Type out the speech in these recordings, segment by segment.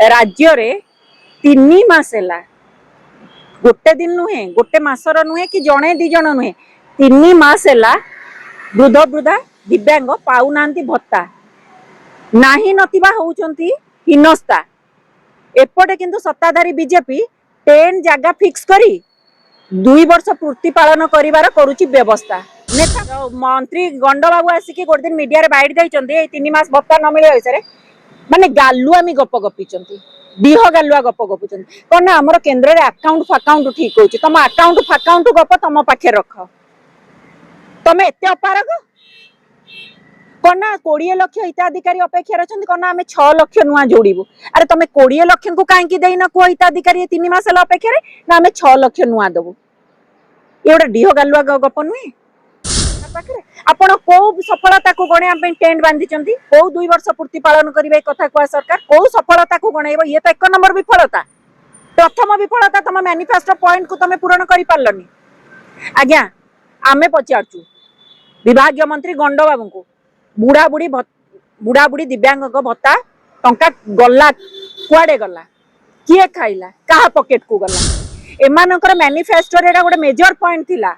राज्य रे 3 मास है गोटे दिन नुहे गोटे मासर नुहे कि जड़े दी जन नुहे 3 मास है वृद्ध वृद्धा दिव्यांग पाऊना भत्ता नाही नथिबा होउचंती हिनस्ता एपटे किंतु सत्ताधारी बीजेपी 10 जगह फिक्स करी 2 वर्ष पूर्ति पालन करिवार करूची व्यवस्था नेता मंत्री गंड बाबू आसिकी गोटे दिन मीडिया रे बाइट दैचंती 3 मास भत्ता न मिले विषय माने गालुआमी गप गपिचंती डीह गालुआ गप गपुचंती कौन ना हमर केंद्र रे अकाउंट फाकाउंट ठीक होची तम अकाउंट फाकाउंट गप तम पाखे रख तमे एते अपारग कौन ना 20 लाख हिताधिकारी अपेक्षा अच्छा कौन आम 6 लाख नुआ जोड़ू अरे तुम 20 लाख को कहीं देना कह हिताधिकारी 3 मास अपेक्षा ना आम 6 लाख नुआ देवु ये गोटे डीह गालुआ गप नुहे आपण कौ सफलता को गणा टेंट बांधी कौ 2 वर्ष पूर्ति पालन करेंगे कथा कह सरकार कौ सफलता को गणब ये तो 1 नंबर विफलता प्रथम विफलता तुम मैनिफेस्टो पॉइंट को तुम पूरण कर पारलनी आज्ञा आमे पचारचु विभाग मंत्री गंड बाबू को बुढ़ा बुढ़ी दिव्यांग भत्ता टंका गला कुआडे गला किए खाइला कहा पॉकेट को गला एमानकर मैनिफेस्टो रे गोटे मेजर पॉइंट थिला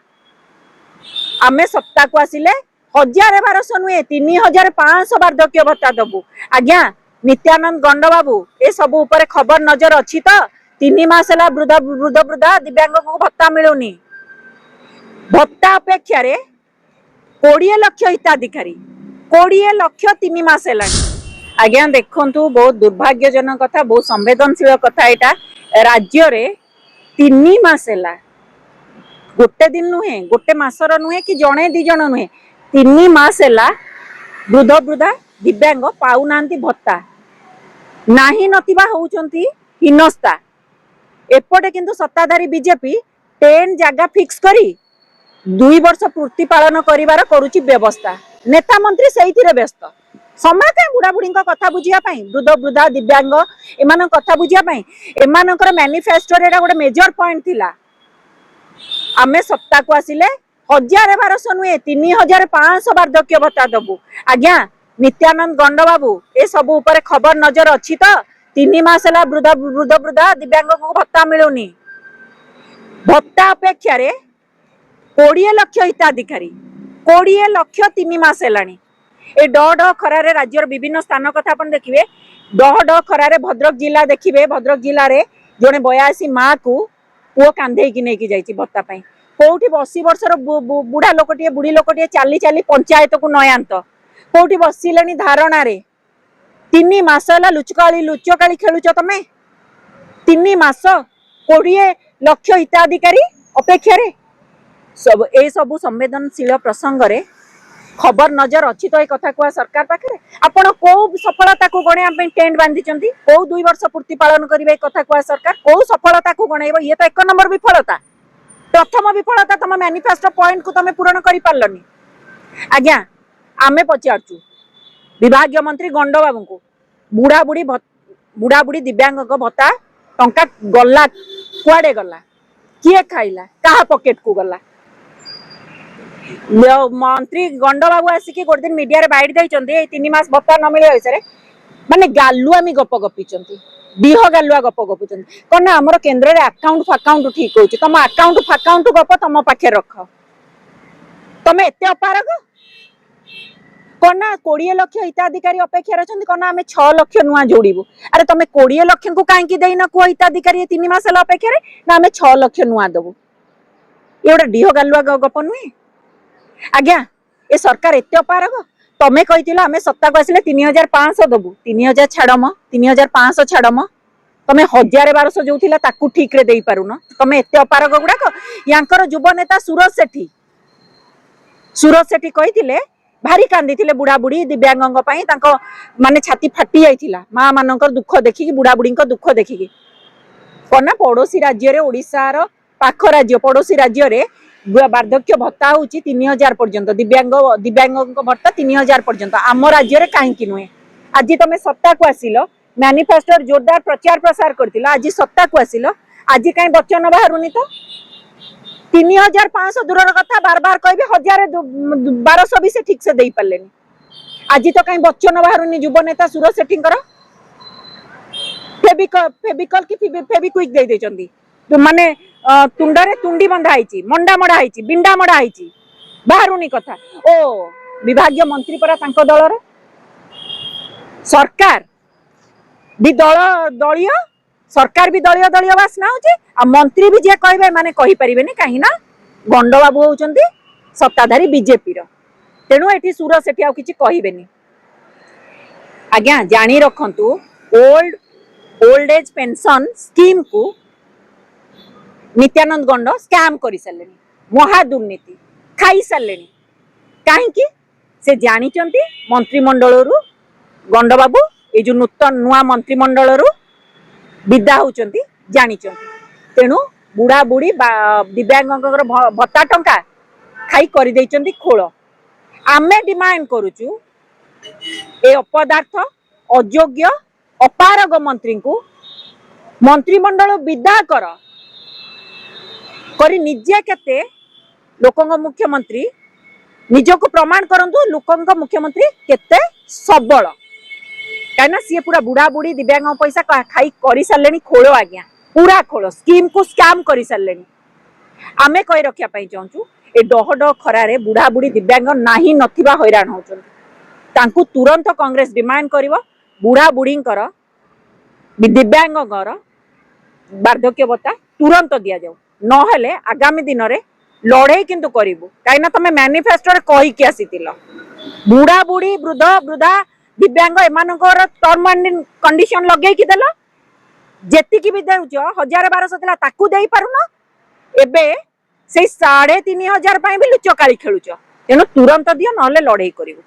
आमे सप्ताह को आसिले 1000-1200 नुहे 3500 वार्धक्य भत्ता दबु आज्ञा नित्यानंद गंड बाबू ए सब ऊपर खबर नजर अच्छी तो 3 मास है वृद्ध वृद्धा दिव्यांग को भत्ता मिलुनी भत्ता अपेक्षा 20 लाख हिताधिकारी 20 लाख 3 मास है आज्ञा देखु बहुत दुर्भाग्यजनक कथा बहुत संवेदनशील कथा यहाँ राज्य रे 3 मास है गोटे दिन नुहे गोटे मासर नुहे कि जड़े दी जन नुहे 3 मास है वृद्ध वृद्धा दिव्यांग पाऊना भत्ता नाही नथिबा होउचंती हिनस्ता एपटे किंतु सत्ताधारी बीजेपी 10 जगह फिक्स करी 2 वर्ष पूर्ति पालन करिवार करूची व्यवस्था नेता मंत्री सही व्यस्त समय कहीं बुढ़ा बुढ़ी कथा बुझापी वृद्ध वृद्धा दिव्यांग एम कथा बुझापी एमानकर मैनिफेस्टो रे गोटे मेजर पॉइंट थिला आमे सप्ताह को आसिले 1000-1200 नुहे 3500 वार्धक्य भत्ता दबु आज्ञा नित्यानंद गंड बाबू ए सब ऊपर खबर नजर अच्छी तो 3 मास है वृद्ध वृद्धा दिव्यांग को भत्ता मिलुनी भत्ता अपेक्षा 20 लाख हिताधिकारी 20 लाख 3 मास है ए डह खरारे राज्यर विभिन्न स्थान कथा अपन देखिए डह खरारे भद्रक जिला देखिए भद्रक जिले में जड़े 82 माँ को पुओ कांधे की नहीं जाइए भत्ता कौटी 80 वर्षर बुढ़ा लोकटे बुढ़ी लोकटे चाली चाली पंचायत को नयांत कौटी बसिले धारणा रे 3 मास है लुचकाली खेलुच तमें 3 मास 20 लाख हिताधिकारी अपेक्षा सब ए सबू संवेदनशील प्रसंग रे खबर नजर अच्छी तो ये कथा कह सरकार पाखे आपण कौ सफलता को गणा टेंट बांधी कौ 2 वर्ष पूर्ति पालन करेंगे कथा कह सरकार कौ सफलता को गणब ये तो 1 नंबर विफलता प्रथम विफलता तुम मैनिफेस्टो पॉइंट को तुम पूरण कर पारलनी आज्ञा आमे पचारचु विभाग मंत्री गंड बाबू को बुढ़ा बुढ़ी दिव्यांग भत्ता टंका गला कुआडे गला किए खाइला कहा पॉकेट को गला मंत्री गंड बाबू आसिकी गोटे दिन मीडिया रे बाइट दैचंती 3 मास भत्ता न मिले विषय माने गालुआमी गप गपिचंती डीह गालुआ गप गपुचंती कौन ना हमर केंद्र रे अकाउंट फाकाउंट ठीक होची तम अकाउंट फाकाउंट गप तम पाखे रख तमे एते अपारग कौन ना 20 लाख हिताधिकारी अपेक्षा अच्छा कौन ना आम 6 लाख नुआ जोड़ू अरे तुम 20 लाख को कहीं देना कह हिताधिकारी 3 मास अपेक्षा ना आम 6 लाख नुआ देवु ये गोटे डीह गालुआ गप नुहे आज्ञा ए सरकार एत अपारग तमें कही आम सप्ताह को आसिले 3500 दबु 3000 छाड़म 3500 छाड़म तमें 1000-1200 जो थिला ताकू ठीक रे देई पारुन तमें एत अपारग गुड़ाक यांकर युव नेता सूरज सेठी कही भारी कांदी थिले बुढ़ा बुढ़ी दिव्यांग माने छाती फाटी जाइथिला माँ मानकर दुख देखिकी बुढ़ा बुढ़ी दुख देखिकी कौन ना पड़ोशी राज्य ओडिशार पाख राज्य पड़ोशी राज्य रे वार्धक्य भत्ता हूँ 3000 पर्यंत दिव्यांग भत्ता 3000 पर्यंत आम राज्य रे कहीं नुहे आज तुम सत्ता को आसिल मैनिफेस्टो जोरदार प्रचार प्रसार कर आज सत्ता को आसिल आज कहीं वचन बाहरुनी तो 3500 दूर कथा बार बार कहे 1000-1200 भी से ठीक से दे पारे आज तो कहीं वचन बाहरुनी युव नेता सूरज सेठी फेविकल कि फेविक्विक दे देचंदी माने तुंडरे तुंडी बंधा है मंडा मड़ा है बिंडा मड़ा है बाहरुनी कथा ओ विभागीय मंत्री परा तांको दलर सरकार भी दलीय सरकार भी दलीय दलीय बासना होचे आ मंत्री भी जे कहबे माने कहि परिबेनी काहे ना गंड बाबू होचंदी सत्ताधारी बीजेपी रो तेणु एठी सुर सेठी आ किछि कहिबेनी आज्ञा जानी रखंतु ओल्ड एज पेंशन स्कीम को नित्यानंद गंड स्कैम कर सारे महा दुर्नीति खाई सारे कहीं से जानी मंत्रिमंडल गंड बाबू ये जो नूतन नुआ मंत्रिमंडल विदा होती जानी तेणु बुढ़ा बुढ़ी दिव्यांग भत्ता टंका खाई कर खोल आमे डिमांड करुचु ए अपदार्थ अयोग्य अपारग मंत्री को मंत्रिमंडल विदा करी निजे केते लोकंग मुख्यमंत्री निजको प्रमाण करंतु लोकंग मुख्यमंत्री केते सबल कहीं सी पूरा बुढ़ा बुढ़ी दिव्यांग पैसा खाई कर सारे खोल आज्ञा पूरा खोल स्कीम को स्कैम कर सारे आमे कही रखापी चाहूँ ए डह डह खरारे बुढ़ा बुढ़ी दिव्यांग नाही नथिबा हैरान होचंती तुरंत कांग्रेस डिमांड करिवो बुढ़ा बुढ़ी दिव्यांग वार्धक्य भत्ता तुरंत दि जाऊ नहेले आगामी दिन में लड़े किंतु करिवु कहीं तुम मैनिफेस्टो कहीकि आसीथिल बुढ़ा बुढ़ी वृद्ध वृद्धा दिव्यांग एमानकर टर्म एंड कंडीशन लगे कि देल जेतिकी भी देउछ 1000-1200 थिला ताकू देई पारुन एबे से 3500 भी लुचकाली खेलुच तेणु तुरंत दियो नहेले लड़े करिवु।